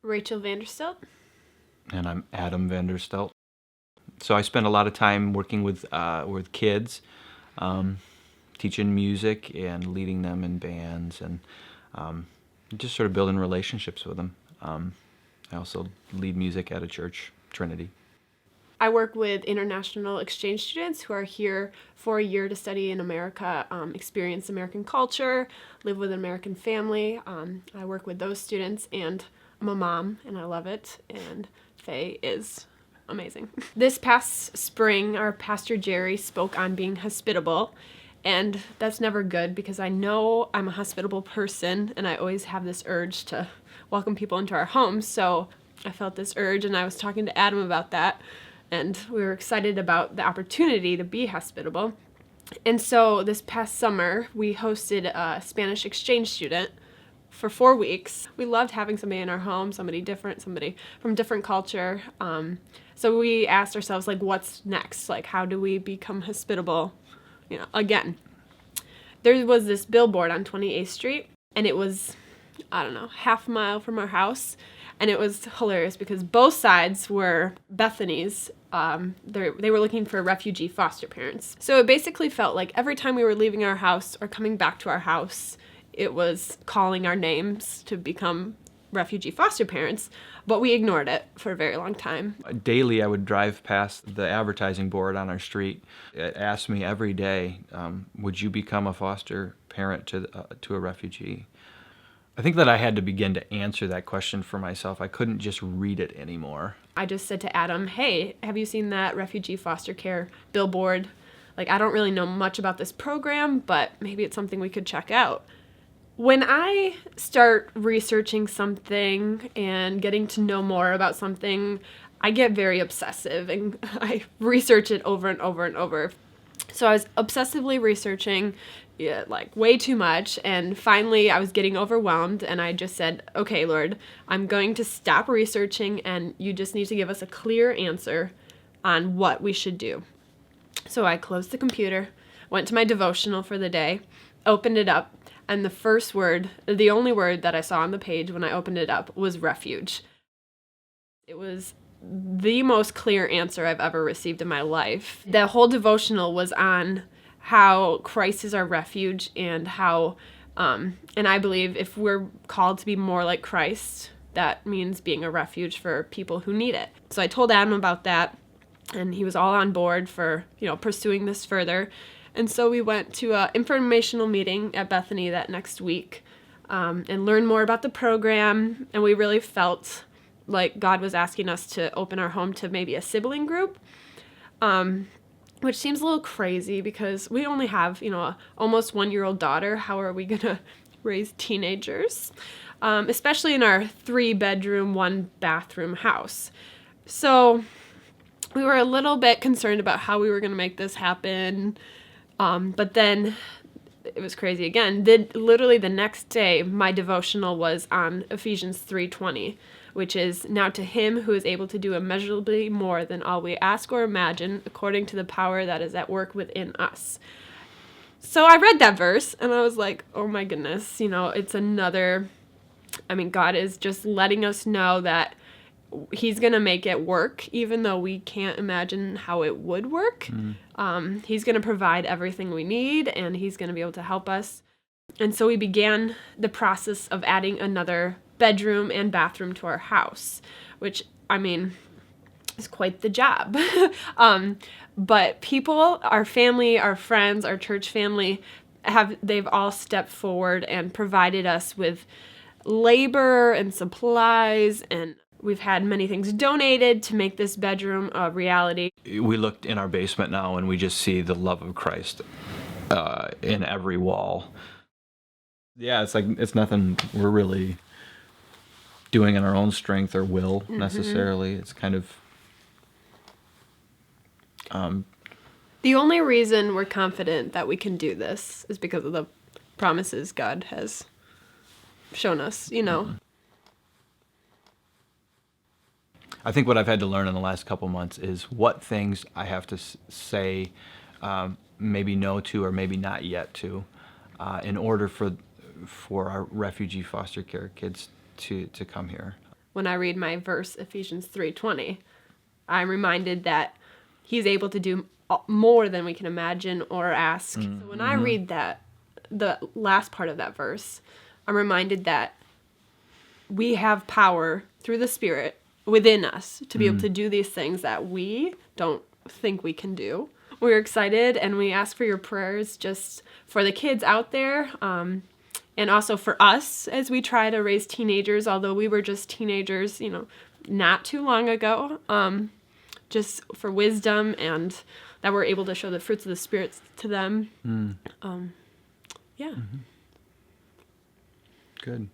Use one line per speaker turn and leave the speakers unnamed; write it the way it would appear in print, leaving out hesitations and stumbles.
Rachel Vanderstelt.
And I'm Adam Vanderstelt. So I spend a lot of time working with kids, teaching music and leading them in bands, and just sort of building relationships with them. I also lead music at a church, Trinity.
I work with international exchange students who are here for a year to study in America, experience American culture, live with an American family. I work with those students, and I'm a mom, and I love it, and Faye is amazing. This past spring, our pastor Jerry spoke on being hospitable, and that's never good because I know I'm a hospitable person, and I always have this urge to welcome people into our homes, so I felt this urge, and I was talking to Adam about that. And we were excited about the opportunity to be hospitable. And so this past summer, we hosted a Spanish exchange student for 4 weeks. We loved having somebody in our home, somebody different, somebody from different culture. So we asked ourselves, like, what's next? Like, how do we become hospitable, again? There was this billboard on 28th Street, and it was, I don't know, half a mile from our house. And it was hilarious because both sides were Bethany's. They were looking for refugee foster parents. So it basically felt like every time we were leaving our house or coming back to our house, it was calling our names to become refugee foster parents, but we ignored it for a very long time.
Daily, I would drive past the advertising board on our street. It asked me every day, would you become a foster parent to a refugee? I think that I had to begin to answer that question for myself. I couldn't just read it anymore.
I just said to Adam, hey, have you seen that refugee foster care billboard? Like, I don't really know much about this program, but maybe it's something we could check out. When I start researching something and getting to know more about something, I get very obsessive and I research it over and over and over. So I was obsessively researching, like way too much, and finally I was getting overwhelmed, and I just said, okay, Lord, I'm going to stop researching, and you just need to give us a clear answer on what we should do. So I closed the computer, went to my devotional for the day, opened it up, and the first word, the only word that I saw on the page when I opened it up was refuge. It was the most clear answer I've ever received in my life. The whole devotional was on how Christ is our refuge and how, and I believe if we're called to be more like Christ, that means being a refuge for people who need it. So I told Adam about that, and he was all on board for, pursuing this further. And so we went to an informational meeting at Bethany that next week and learned more about the program, and we really felt like God was asking us to open our home to maybe a sibling group, which seems a little crazy because we only have, a almost 1-year-old daughter. How are we going to raise teenagers? Especially in our 3-bedroom, 1-bathroom house. So we were a little bit concerned about how we were going to make this happen. But then it was crazy again. Literally the next day, my devotional was on Ephesians 3:20. Which is, now to him who is able to do immeasurably more than all we ask or imagine, according to the power that is at work within us. So I read that verse, and I was like, oh my goodness, it's another, God is just letting us know that he's going to make it work, even though we can't imagine how it would work. He's going to provide everything we need, and he's going to be able to help us. And so we began the process of adding another bedroom and bathroom to our house, which, is quite the job. But people, our family, our friends, our church family, they've all stepped forward and provided us with labor and supplies, and we've had many things donated to make this bedroom a reality.
We looked in our basement now, and we just see the love of Christ in every wall. Yeah, it's nothing we're really doing in our own strength or will necessarily. It's kind of
the only reason we're confident that we can do this is because of the promises God has shown us,
I think what I've had to learn in the last couple months is what things I have to say maybe no to or maybe not yet to in order for our refugee foster care kids to come here.
when I read my verse, Ephesians 3:20. I'm reminded that he's able to do more than we can imagine or ask. So when I read that, the last part of that verse, I'm reminded that we have power through the Spirit within us to be able to do these things that we don't think we can do. We're excited, and we ask for your prayers just for the kids out there, and also for us as we try to raise teenagers, although we were just teenagers, not too long ago, just for wisdom and that we're able to show the fruits of the Spirit to them. Yeah.
Good.